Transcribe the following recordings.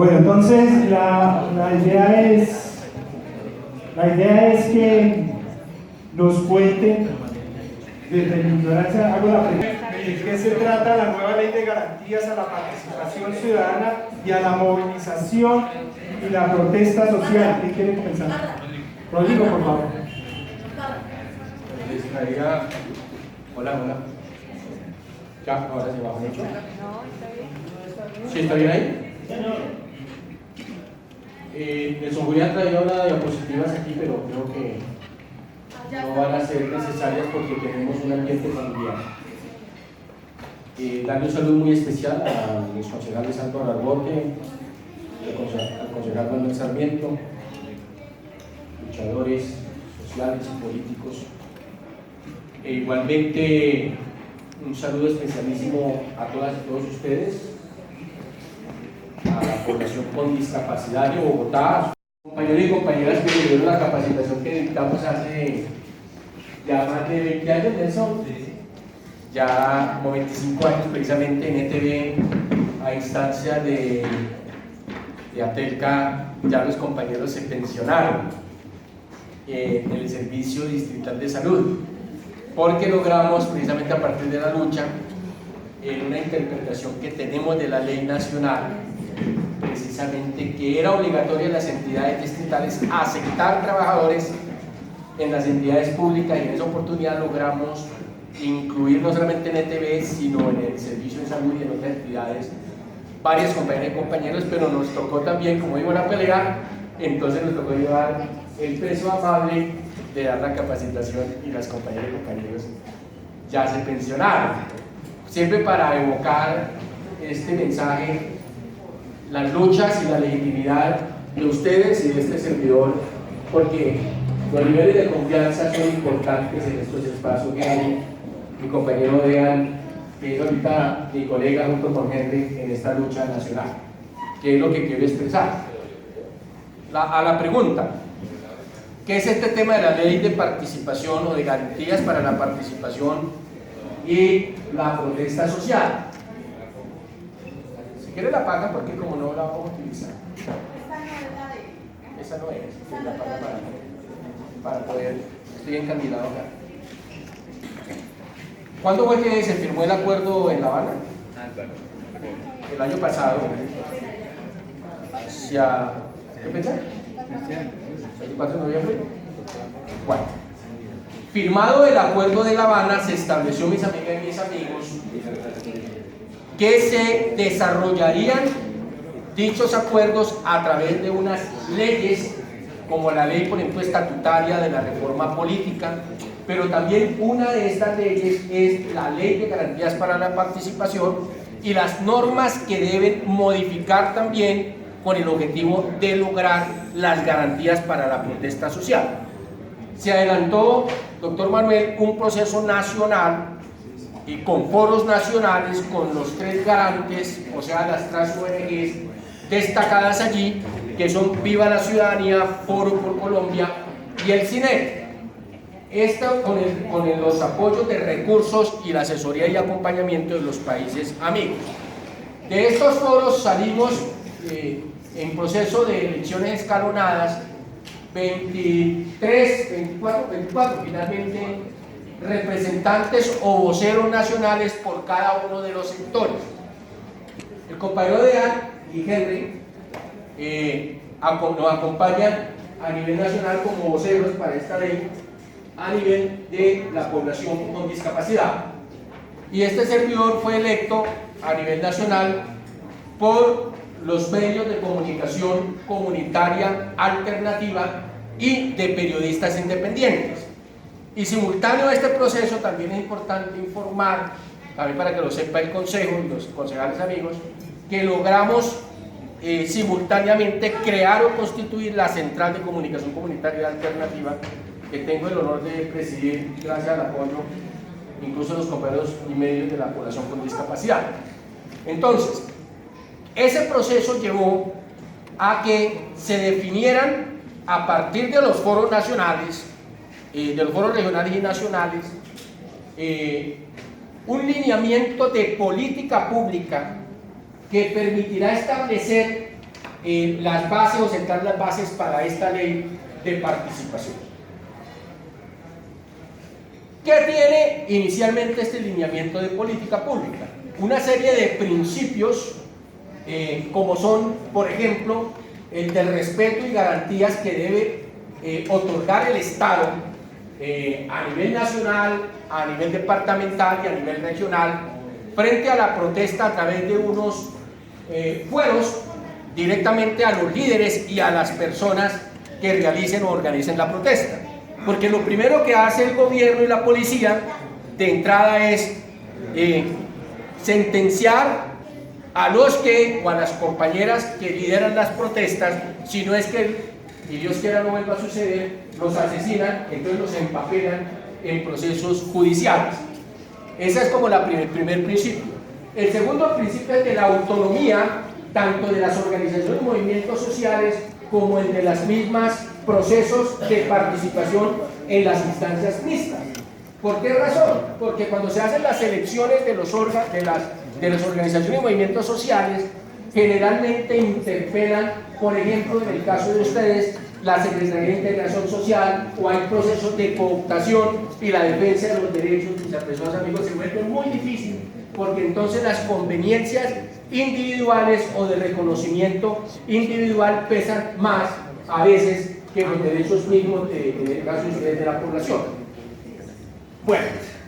Bueno, entonces la idea es que nos cuenten desde mi ignorancia, hago la pregunta. ¿De qué se trata la nueva ley de garantías a la participación ciudadana y a la movilización y la protesta social? ¿Qué quieren comenzar? Rodrigo, por favor. Les traía... Hola. Ya, ahora se baja mucho. ¿Sí está bien ahí? Nelson Julián traía unas diapositivas aquí, pero creo que no van a ser necesarias porque tenemos un ambiente familiar. Darle un saludo muy especial a los concejales Álvaro Argote, al concejal Manuel Sarmiento, luchadores sociales y políticos. Igualmente, un saludo especialísimo a todas y todos ustedes, a la población con discapacidad de Bogotá, compañeros y compañeras que tuvieron la capacitación que dictamos hace ya más de 20 años, Nelson, ya como 25 años precisamente en ETV, a instancia de ATELCA. Ya los compañeros se pensionaron en el Servicio Distrital de Salud, porque logramos precisamente a partir de la lucha, en una interpretación que tenemos de la ley nacional, precisamente que era obligatoria en las entidades distritales aceptar trabajadores en las entidades públicas, y en esa oportunidad logramos incluir no solamente en ETV, sino en el Servicio de Salud y en otras entidades, varias compañeras y compañeros, pero nos tocó también, como digo, la pelea, entonces nos tocó llevar el peso amable de dar la capacitación, y las compañeras y compañeros ya se pensionaron. Sirve para evocar este mensaje, las luchas y la legitimidad de ustedes y de este servidor, porque los niveles de confianza son importantes en estos espacios que hay. Mi compañero Dean, que es ahorita mi colega junto con Henry en esta lucha nacional, que es lo que quiero expresar. A la pregunta, ¿qué es este tema de la ley de participación o de garantías para la participación y la protesta social? Si quiere la paga, porque como no la vamos a utilizar. Esa no es, la paga para poder, estoy encandilado acá. ¿Cuándo fue que se firmó el acuerdo en La Habana? El año pasado. ¿Qué fecha? ¿El 4 de noviembre? Bueno, firmado el acuerdo de La Habana, se estableció, mis amigas y mis amigos, que se desarrollarían dichos acuerdos a través de unas leyes, como la ley, por ejemplo, estatutaria de la reforma política, pero también una de estas leyes es la ley de garantías para la participación y las normas que deben modificar también con el objetivo de lograr las garantías para la protesta social. Se adelantó, doctor Manuel, un proceso nacional y con foros nacionales, con los 3 garantes, o sea, las 3 ONGs destacadas allí, que son Viva la Ciudadanía, Foro por Colombia y el CINET. Esto con los apoyos de recursos y la asesoría y acompañamiento de los países amigos. De estos foros salimos en proceso de elecciones escalonadas, 24 finalmente, representantes o voceros nacionales por cada uno de los sectores. El compañero Dean y Henry nos acompañan a nivel nacional como voceros para esta ley a nivel de la población con discapacidad, y este servidor fue electo a nivel nacional por los medios de comunicación comunitaria alternativa y de periodistas independientes. Y simultáneo a este proceso también es importante informar, también para que lo sepa el consejo y los concejales amigos, que logramos simultáneamente crear o constituir la Central de Comunicación Comunitaria Alternativa, que tengo el honor de presidir gracias al apoyo incluso de los compañeros y medios de la población con discapacidad. Entonces, ese proceso llevó a que se definieran a partir de los foros nacionales, de los foros regionales y nacionales, un lineamiento de política pública que permitirá establecer las bases o sentar las bases para esta ley de participación. ¿Qué tiene inicialmente este lineamiento de política pública? Una serie de principios como son, por ejemplo, el del respeto y garantías que debe otorgar el Estado a nivel nacional, a nivel departamental y a nivel regional frente a la protesta a través de unos fueros directamente a los líderes y a las personas que realicen o organicen la protesta. Porque lo primero que hace el gobierno y la policía de entrada es sentenciar a los que o a las compañeras que lideran las protestas, si no es que, y Dios quiera no vuelva a suceder, los asesinan, entonces los empapelan en procesos judiciales. Ese es como el primer principio. El segundo principio es de la autonomía, tanto de las organizaciones y movimientos sociales como el de las mismas procesos de participación en las instancias mixtas. ¿Por qué razón? Porque cuando se hacen las elecciones de las organizaciones y movimientos sociales, generalmente interpelan, por ejemplo, en el caso de ustedes, la Secretaría de Integración Social, o hay procesos de cooptación y la defensa de los derechos de las personas, amigos, se vuelve muy difícil, porque entonces las conveniencias individuales o de reconocimiento individual pesan más a veces que los derechos mismos en el caso de ustedes de la población. Bueno,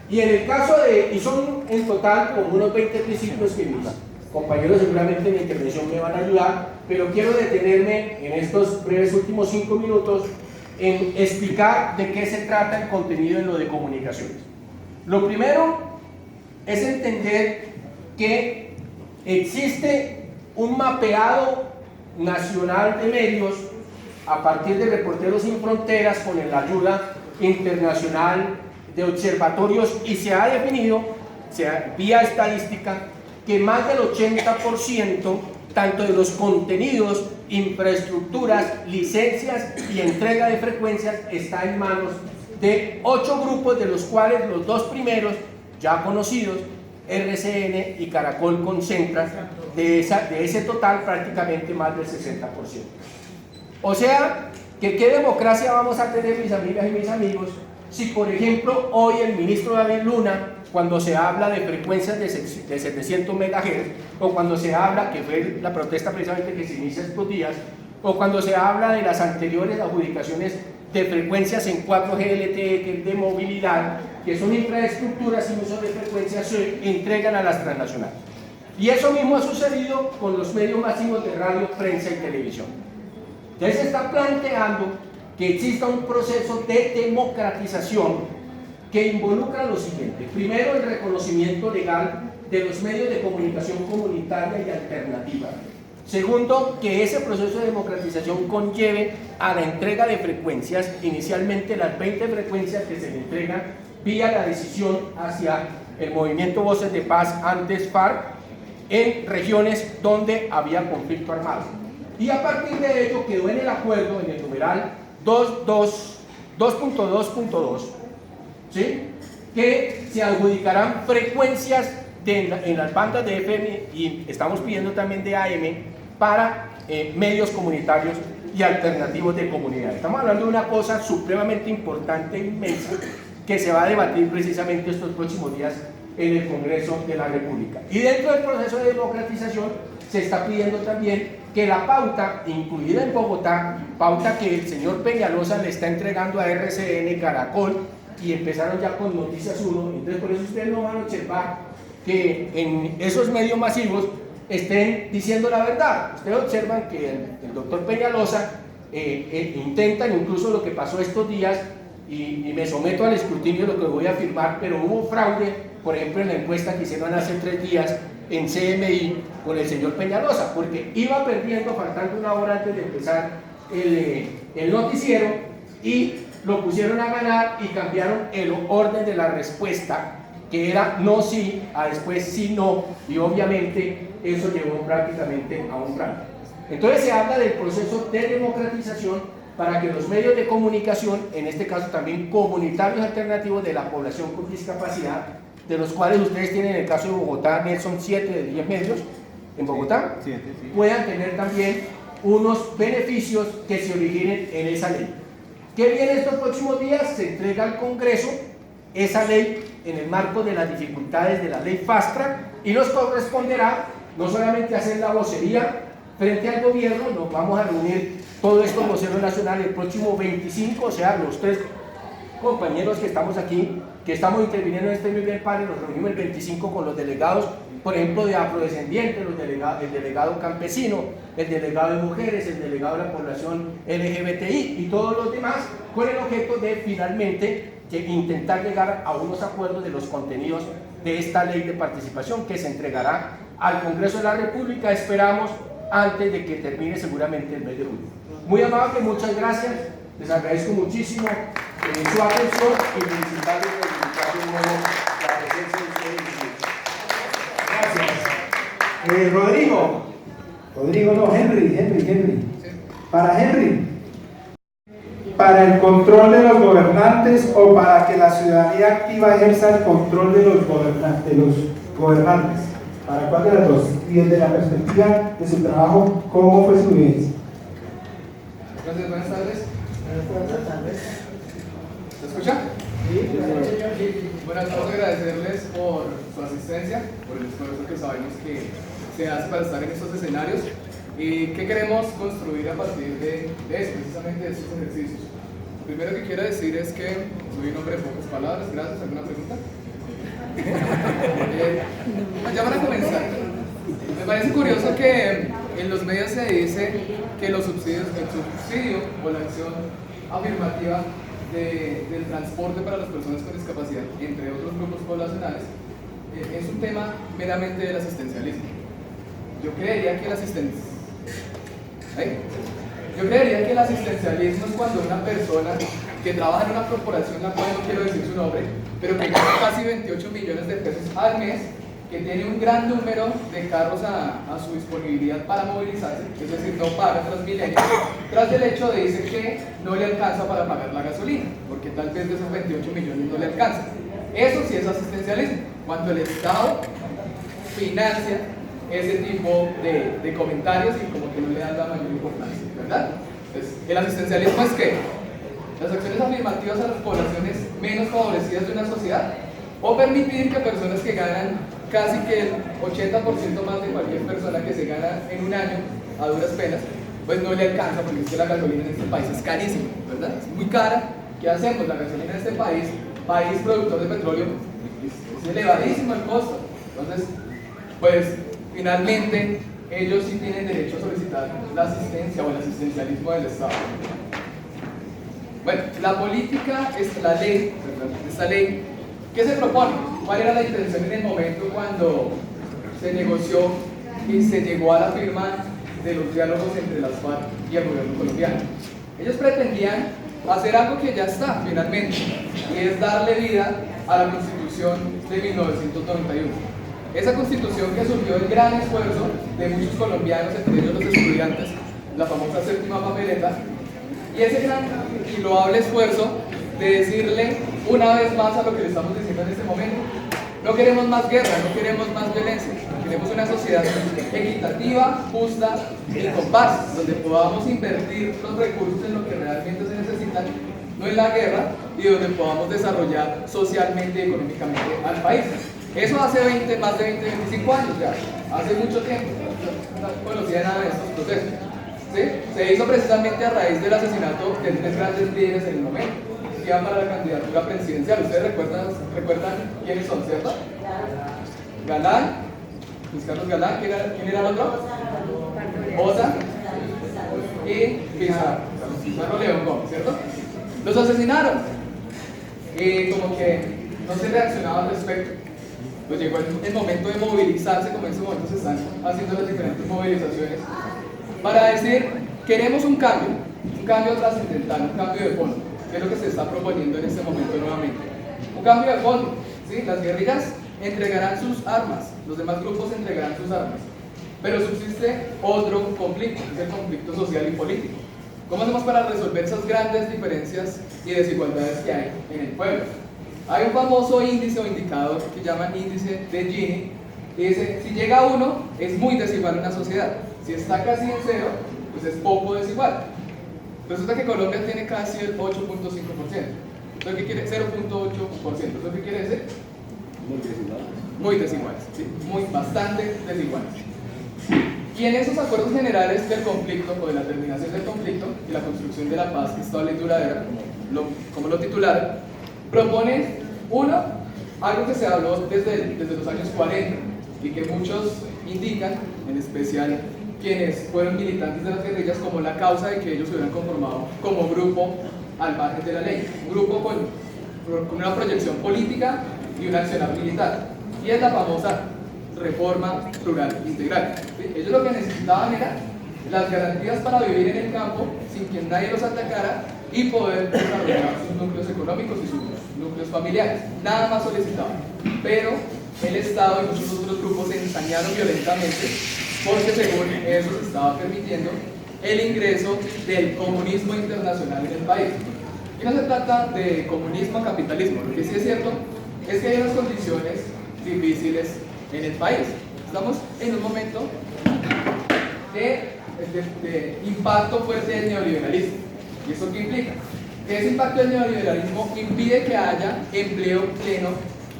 y en el caso de, y son en total como unos 20 principios que mis compañeros seguramente en la intervención me van a ayudar, pero quiero detenerme en estos breves últimos 5 minutos en explicar de qué se trata el contenido en lo de comunicaciones. Lo primero es entender que existe un mapeado nacional de medios a partir de Reporteros Sin Fronteras con la ayuda internacional de observatorios, y se ha definido, vía estadística, que más del 80% tanto de los contenidos, infraestructuras, licencias y entrega de frecuencias está en manos de 8 grupos, de los cuales los 2 primeros, ya conocidos, RCN y Caracol, concentran de ese total prácticamente más del 60%. O sea, que qué democracia vamos a tener, mis amigas y mis amigos, si por ejemplo hoy el ministro David Luna, cuando se habla de frecuencias de 700 MHz, o cuando se habla, que fue la protesta precisamente que se inicia estos días, o cuando se habla de las anteriores adjudicaciones de frecuencias en 4G LTE, que es de movilidad, que son infraestructuras y uso de frecuencias, se entregan a las transnacionales. Y eso mismo ha sucedido con los medios masivos de radio, prensa y televisión. Entonces se está planteando que exista un proceso de democratización que involucra lo siguiente: primero, el reconocimiento legal de los medios de comunicación comunitaria y alternativa. Segundo, que ese proceso de democratización conlleve a la entrega de frecuencias, inicialmente las 20 frecuencias que se le entregan vía la decisión hacia el movimiento Voces de Paz, antes FARC, en regiones donde había conflicto armado. Y a partir de ello quedó en el acuerdo, en el numeral 2.2.2, ¿sí?, que se adjudicarán frecuencias en las bandas de FM, y estamos pidiendo también de AM, para medios comunitarios y alternativos de comunidad. Estamos hablando de una cosa supremamente importante e inmensa que se va a debatir precisamente estos próximos días en el Congreso de la República. Y dentro del proceso de democratización se está pidiendo también que la pauta incluida en Bogotá, pauta que el señor Peñalosa le está entregando a RCN, Caracol, y empezaron ya con Noticias 1, entonces por eso ustedes no van a observar que en esos medios masivos estén diciendo la verdad. Ustedes observan que el doctor Peñalosa intentan, incluso lo que pasó estos días, y me someto al escrutinio de lo que voy a afirmar, pero hubo fraude, por ejemplo en la encuesta que hicieron hace 3 días en CMI con el señor Peñalosa, porque iba perdiendo faltando 1 hora antes de empezar el noticiero, y lo pusieron a ganar y cambiaron el orden de la respuesta, que era no sí, a después sí no, y obviamente eso llevó prácticamente a un fraude. Entonces se habla del proceso de democratización para que los medios de comunicación, en este caso también comunitarios alternativos de la población con discapacidad, de los cuales ustedes tienen en el caso de Bogotá, Nelson, 7 de 10 medios en Bogotá, puedan tener también unos beneficios que se originen en esa ley. ¿Qué viene estos próximos días? Se entrega al Congreso esa ley en el marco de las dificultades de la ley Fast Track, y nos corresponderá no solamente hacer la vocería frente al gobierno. Nos vamos a reunir todos estos voceros nacionales el próximo 25, o sea, los 3 compañeros que estamos aquí, que estamos interviniendo en este primer panel, nos reunimos el 25 con los delegados, por ejemplo, de afrodescendientes, el delegado campesino, el delegado de mujeres, el delegado de la población LGBTI y todos los demás, con el objeto de finalmente intentar llegar a unos acuerdos de los contenidos de esta ley de participación, que se entregará al Congreso de la República, esperamos, antes de que termine seguramente el mes de julio. Muy amable, muchas gracias, les agradezco muchísimo su atención y felicitarles por de nuevo la presencia de ustedes. Gracias. Rodrigo no, Henry. Para Henry, para el control de los gobernantes o para que la ciudadanía activa ejerza el control de los gobernantes. ¿Para cuál de las dos? Y desde la perspectiva de su trabajo, ¿cómo fue su vivencia? Gracias, buenas tardes. ¿Se escucha? Sí. Bueno, queremos agradecerles por su asistencia, por el esfuerzo que sabemos que se hace para estar en estos escenarios. ¿Y qué queremos construir a partir de eso, precisamente de estos ejercicios? Lo primero que quiero decir es que soy un hombre de pocas palabras. Gracias. ¿Alguna pregunta? Ya para comenzar, me parece curioso que en los medios se dice que los subsidios, el subsidio o la acción afirmativa del transporte para las personas con discapacidad, entre otros grupos poblacionales, es un tema meramente del asistencialismo. Yo creería que el asistencialismo es cuando una persona que trabaja en una corporación, la cual no quiero decir su nombre, pero que gana casi 28 millones de pesos al mes, que tiene un gran número de carros a su disponibilidad para movilizarse, es decir, no paga Transmilenio, tras el hecho de dice que no le alcanza para pagar la gasolina, porque tal vez de esos 28 millones no le alcanza. Eso sí es asistencialismo, cuando el Estado financia ese tipo de comentarios y como que no le dan la mayor importancia, ¿verdad? Entonces, el asistencialismo es que las acciones afirmativas a las poblaciones menos favorecidas de una sociedad, o permitir que personas que ganan casi que el 80% más de cualquier persona que se gana en un año a duras penas, pues no le alcanza, porque es que la gasolina en este país es carísima, ¿verdad? Es muy cara. ¿Qué hacemos? La gasolina en este país productor de petróleo, es elevadísimo el costo. Entonces, pues finalmente ellos sí tienen derecho a solicitar la asistencia o el asistencialismo del Estado. Bueno, la política es la ley, esta ley, ¿qué se propone? ¿Cuál era la intención en el momento cuando se negoció y se llegó a la firma de los diálogos entre las FARC y el gobierno colombiano? Ellos pretendían hacer algo que ya está finalmente, y es darle vida a la Constitución de 1991. Esa Constitución que surgió del gran esfuerzo de muchos colombianos, entre ellos los estudiantes, la famosa séptima papeleta, y ese gran y loable esfuerzo de decirle una vez más a lo que le estamos diciendo en este momento: no queremos más guerra, no queremos más violencia, queremos una sociedad equitativa, justa y con paz, donde podamos invertir los recursos en lo que realmente se necesitan, no en la guerra, y donde podamos desarrollar socialmente y económicamente al país. Eso hace más de 25 años ya, hace mucho tiempo, no conocía nada de estos procesos. ¿Sí? Se hizo precisamente a raíz del asesinato de 3 grandes líderes en el momento, que iban para la candidatura presidencial. ¿Ustedes recuerdan quiénes son, cierto? Galán, Luis Carlos Galán, ¿quién era el otro? Osa y Pizarro León Gómez, ¿cierto? Los asesinaron y como que no se reaccionaba al respecto. Pues llegó el momento de movilizarse, como en ese momento se están haciendo las diferentes movilizaciones, para decir: queremos un cambio trascendental, un cambio de fondo, que es lo que se está proponiendo en este momento nuevamente. Un cambio de fondo, ¿sí? Las guerrillas entregarán sus armas, los demás grupos entregarán sus armas, pero subsiste otro conflicto, que es el conflicto social y político. ¿Cómo hacemos para resolver esas grandes diferencias y desigualdades que hay en el pueblo? Hay un famoso índice o indicador que llaman índice de Gini, y dice: si llega a 1, es muy desigual una sociedad. Si está casi en 0, pues es poco desigual. Resulta que Colombia tiene casi el 8.5%. ¿Eso qué quiere? 0.8%. ¿Eso qué quiere decir? Muy desiguales, ¿sí? Bastante desiguales. Y en esos acuerdos generales del conflicto o de la terminación del conflicto y la construcción de la paz estable y duradera, como lo titularon, propone uno, algo que se habló desde los años 40 y que muchos indican, en especial quienes fueron militantes de las guerrillas, como la causa de que ellos se hubieran conformado como grupo al margen de la ley, un grupo con una proyección política y un accionar militar, y es la famosa reforma rural integral. ¿Sí? Ellos lo que necesitaban era las garantías para vivir en el campo sin que nadie los atacara y poder desarrollar sus núcleos económicos y sus núcleos familiares. Nada más solicitaban. Pero el Estado y muchos otros grupos se ensañaron violentamente porque según eso se estaba permitiendo el ingreso del comunismo internacional en el país. Y no se trata de comunismo o capitalismo, lo que sí es cierto es que hay unas condiciones difíciles en el país. Estamos en un momento de impacto fuerte del neoliberalismo. ¿Y eso qué implica? Que ese impacto del neoliberalismo impide que haya empleo pleno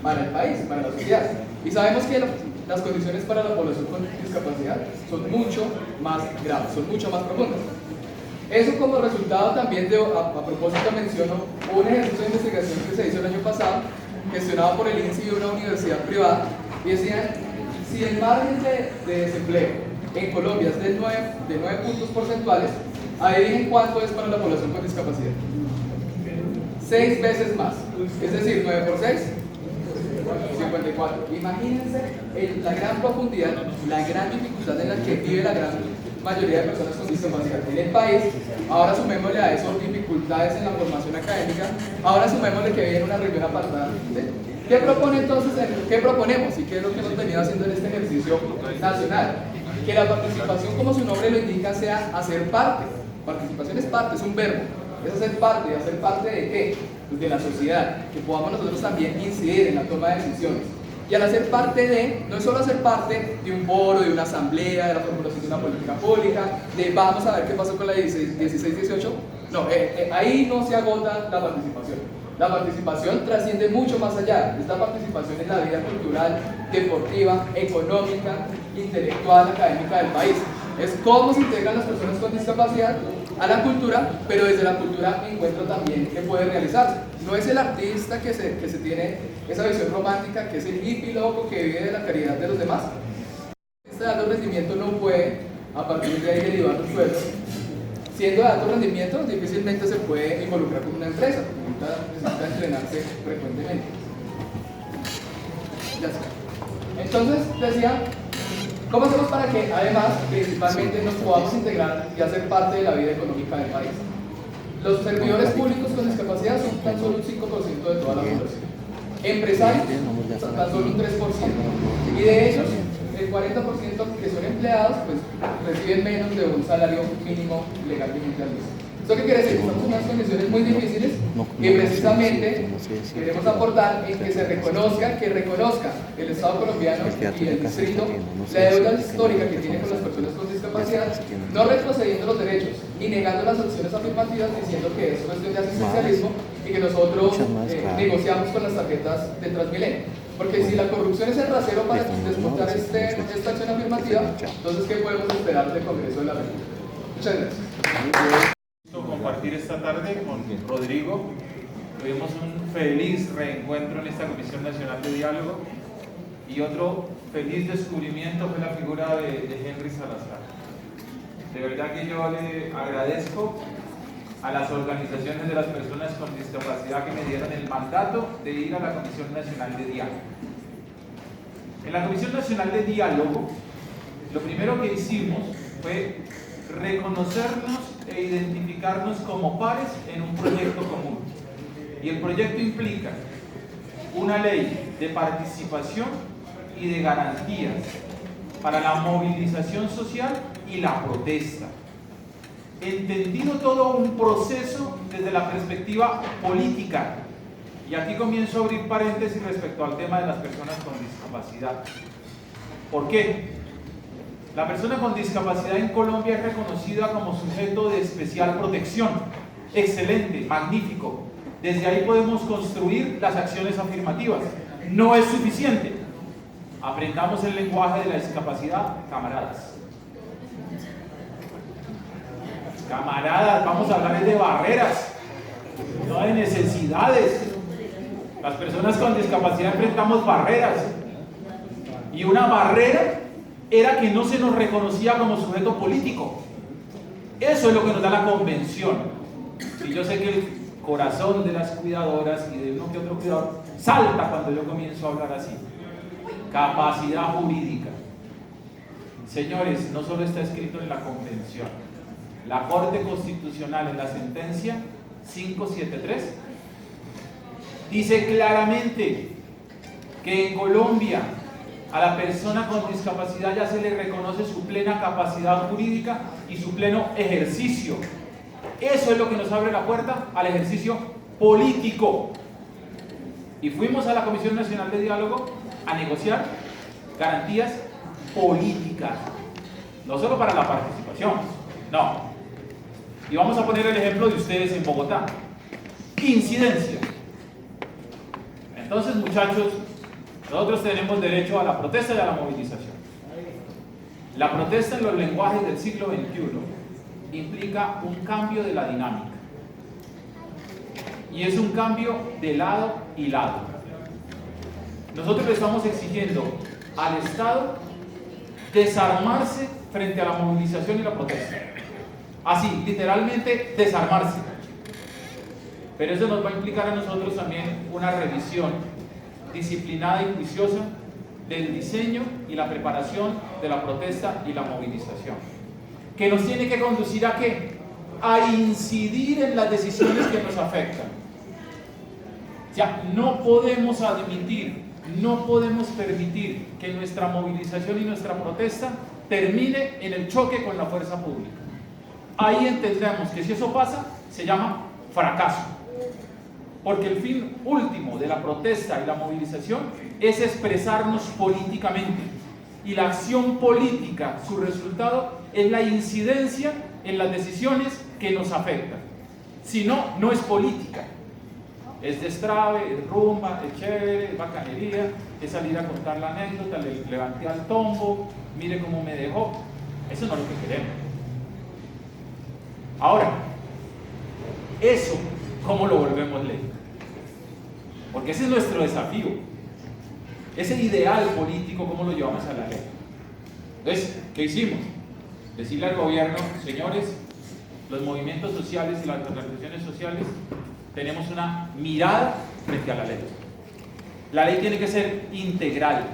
para el país, para la sociedad. Y sabemos que las condiciones para la población con discapacidad son mucho más graves, son mucho más profundas. Eso como resultado también de, a propósito menciono, un ejercicio de investigación que se hizo el año pasado, gestionado por el INSI y una universidad privada, y decían, si el margen de desempleo en Colombia es de 9 puntos porcentuales, adivinen cuánto es para la población con discapacidad. 6 veces más, es decir, 9 por 6, 54. Imagínense la gran profundidad, la gran dificultad en la que vive la gran mayoría de personas con discapacidad en el país. Ahora sumémosle a eso dificultades en la formación académica, ahora sumémosle que vive en una región apartada. ¿Sí? ¿Qué propone entonces? ¿Qué proponemos? ¿Y qué es lo que hemos venido haciendo en este ejercicio nacional? Que la participación, como su nombre lo indica, sea hacer parte. Participación es parte, es un verbo. Es hacer parte. ¿Y hacer parte de qué? Pues de la sociedad. Que podamos nosotros también incidir en la toma de decisiones. Y al hacer parte de, no es solo hacer parte de un foro, de una asamblea, de la formulación de una política pública, de vamos a ver qué pasó con la 16-18. No, ahí no se agota la participación. La participación trasciende mucho más allá. Esta participación en la vida cultural, deportiva, económica, intelectual, académica del país. Es cómo se integran las personas con discapacidad a la cultura, pero desde la cultura encuentro también que puede realizarse. No es el artista que se tiene esa visión romántica, que es el hippie loco que vive de la caridad de los demás. Este de alto rendimiento no puede, a partir de ahí, derivar los sueldos. Siendo de alto rendimiento, difícilmente se puede involucrar con una empresa, necesita entrenarse frecuentemente. Ya está. Entonces, decía, ¿cómo hacemos para que, además, principalmente nos podamos integrar y hacer parte de la vida económica del país? Los servidores públicos con discapacidad son tan solo un 5% de toda la población. Empresarios, tan solo un 3%. Y de ellos, el 40% que son empleados, pues reciben menos de un salario mínimo legalmente al mes. ¿Esto qué quiere decir? Estamos en unas condiciones muy difíciles y precisamente queremos aportar en que se reconozca el Estado colombiano y el distrito la deuda histórica que tiene con las personas con discapacidad, no retrocediendo los derechos y negando las acciones afirmativas diciendo que es cuestión de asistencialismo y que nosotros negociamos con las tarjetas de Transmilenio. Porque si la corrupción es el rasero para desmontar esta acción afirmativa, entonces ¿qué podemos esperar del Congreso de la República? Muchas gracias. Compartir esta tarde con Rodrigo. Tuvimos un feliz reencuentro en esta Comisión Nacional de Diálogo y otro feliz descubrimiento fue la figura de Henry Salazar. De verdad que yo le agradezco a las organizaciones de las personas con discapacidad que me dieron el mandato de ir a la Comisión Nacional de Diálogo. En la Comisión Nacional de Diálogo, lo primero que hicimos fue reconocernos e identificarnos como pares en un proyecto común. Y el proyecto implica una ley de participación y de garantías para la movilización social y la protesta. Entendido todo un proceso desde la perspectiva política. Y aquí comienzo a abrir paréntesis respecto al tema de las personas con discapacidad. ¿Por qué? La persona con discapacidad en Colombia es reconocida como sujeto de especial protección. Excelente, magnífico. Desde ahí podemos construir las acciones afirmativas. No es suficiente. Aprendamos el lenguaje de la discapacidad, camaradas. Camaradas, vamos a hablar de barreras, no de necesidades. Las personas con discapacidad enfrentamos barreras. Y una barrera era que no se nos reconocía como sujeto político. Eso es lo que nos da la convención. Y yo sé que el corazón de las cuidadoras y de uno que otro cuidador salta cuando yo comienzo a hablar así. Capacidad jurídica. Señores, no solo está escrito en la convención. La Corte Constitucional en la sentencia 573 dice claramente que en Colombia a la persona con discapacidad ya se le reconoce su plena capacidad jurídica y su pleno ejercicio. Eso es lo que nos abre la puerta al ejercicio político. Y fuimos a la Comisión Nacional de Diálogo a negociar garantías políticas, no solo para la participación, no. Y vamos a poner el ejemplo de ustedes en Bogotá. Incidencia. Entonces, muchachos, nosotros tenemos derecho a la protesta y a la movilización. La protesta en los lenguajes del siglo XXI implica un cambio de la dinámica. Y es un cambio de lado y lado. Nosotros le estamos exigiendo al Estado desarmarse frente a la movilización y la protesta. Así, literalmente desarmarse. Pero eso nos va a implicar a nosotros también una revisión disciplinada y juiciosa del diseño y la preparación de la protesta y la movilización, que nos tiene que conducir ¿a qué? A incidir en las decisiones que nos afectan. O sea, no podemos admitir, no podemos permitir que nuestra movilización y nuestra protesta termine en el choque con la fuerza pública. Ahí entendemos que si eso pasa, se llama fracaso. Porque el fin último de la protesta y la movilización es expresarnos políticamente. Y la acción política, su resultado, es la incidencia en las decisiones que nos afectan. Si no, no es política. Es destrave, es rumba, es chévere, es bacanería, es salir a contar la anécdota, le levanté al tombo, mire cómo me dejó. Eso no es lo que queremos. Ahora, eso, ¿cómo lo volvemos ley? Porque ese es nuestro desafío. Ese ideal político, ¿cómo lo llevamos a la ley? Entonces, ¿qué hicimos? Decirle al gobierno, señores, los movimientos sociales y las organizaciones sociales tenemos una mirada frente a la ley. La ley tiene que ser integral.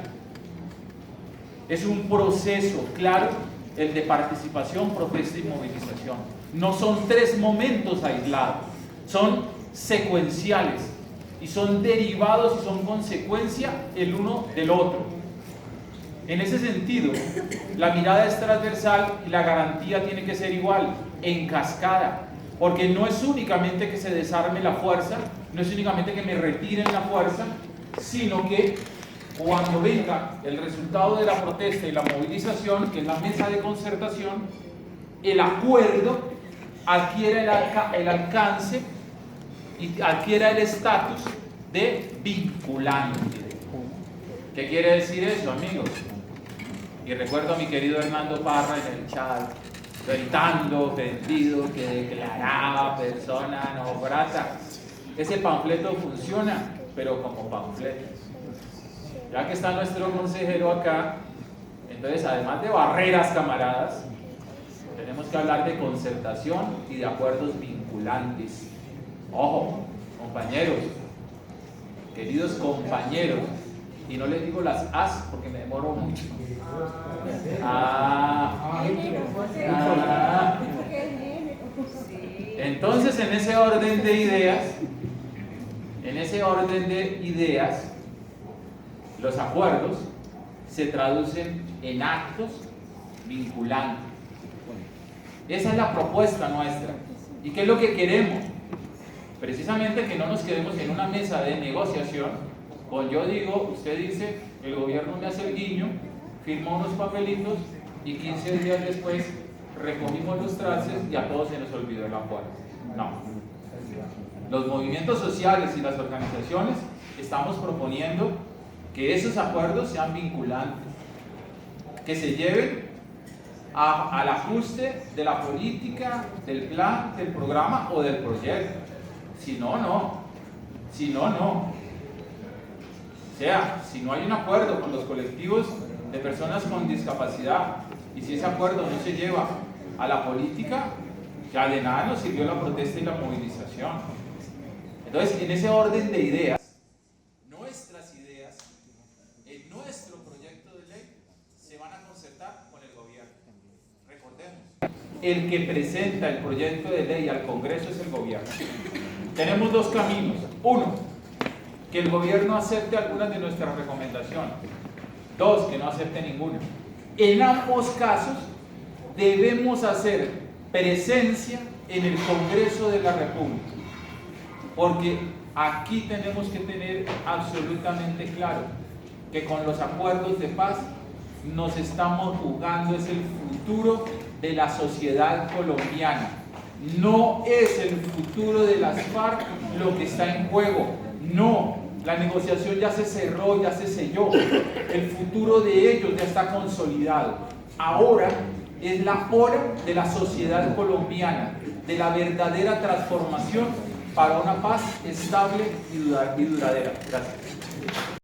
Es un proceso claro el de participación, protesta y movilización. No son tres momentos aislados, son secuenciales y son derivados y son consecuencia el uno del otro. En ese sentido, la mirada es transversal y la garantía tiene que ser igual, en cascada, porque no es únicamente que se desarme la fuerza, no es únicamente que me retiren la fuerza, sino que cuando venga el resultado de la protesta y la movilización, que es la mesa de concertación, el acuerdo adquiera el alcance y adquiera el estatus de vinculante. ¿Qué quiere decir eso, amigos? Y recuerdo a mi querido Hernando Parra en el chat, gritando, prendido, que declaraba persona no grata. Ese panfleto funciona, pero como panfleto. Ya que está nuestro consejero acá, entonces además de barreras, camaradas, tenemos que hablar de concertación y de acuerdos vinculantes. Ojo, compañeros, queridos compañeros, y no les digo las as porque me demoro mucho. Entonces, en ese orden de ideas, los acuerdos se traducen en actos vinculantes. Esa es la propuesta nuestra. ¿Y qué es lo que queremos? Precisamente que no nos quedemos en una mesa de negociación con yo digo, usted dice, el gobierno me hace el guiño, firma unos papelitos y 15 días después recogimos los trastes y a todos se nos olvidó el acuerdo. No. Los movimientos sociales y las organizaciones estamos proponiendo que esos acuerdos sean vinculantes, que se lleven al ajuste de la política, del plan, del programa o del proyecto. Si no, no. Si no, no. O sea, si no hay un acuerdo con los colectivos de personas con discapacidad y si ese acuerdo no se lleva a la política, ya de nada nos sirvió la protesta y la movilización. Entonces, en ese orden de ideas, nuestras ideas, en nuestro proyecto de ley, se van a concertar con el gobierno. Recordemos, el que presenta el proyecto de ley al Congreso es el gobierno. Tenemos dos caminos. Uno, que el gobierno acepte algunas de nuestras recomendaciones. Dos, que no acepte ninguna. En ambos casos, debemos hacer presencia en el Congreso de la República. Porque aquí tenemos que tener absolutamente claro que con los acuerdos de paz nos estamos jugando es el futuro de la sociedad colombiana. No es el futuro de las FARC lo que está en juego. No, la negociación ya se cerró, ya se selló. El futuro de ellos ya está consolidado. Ahora es la hora de la sociedad colombiana, de la verdadera transformación para una paz estable y duradera. Gracias.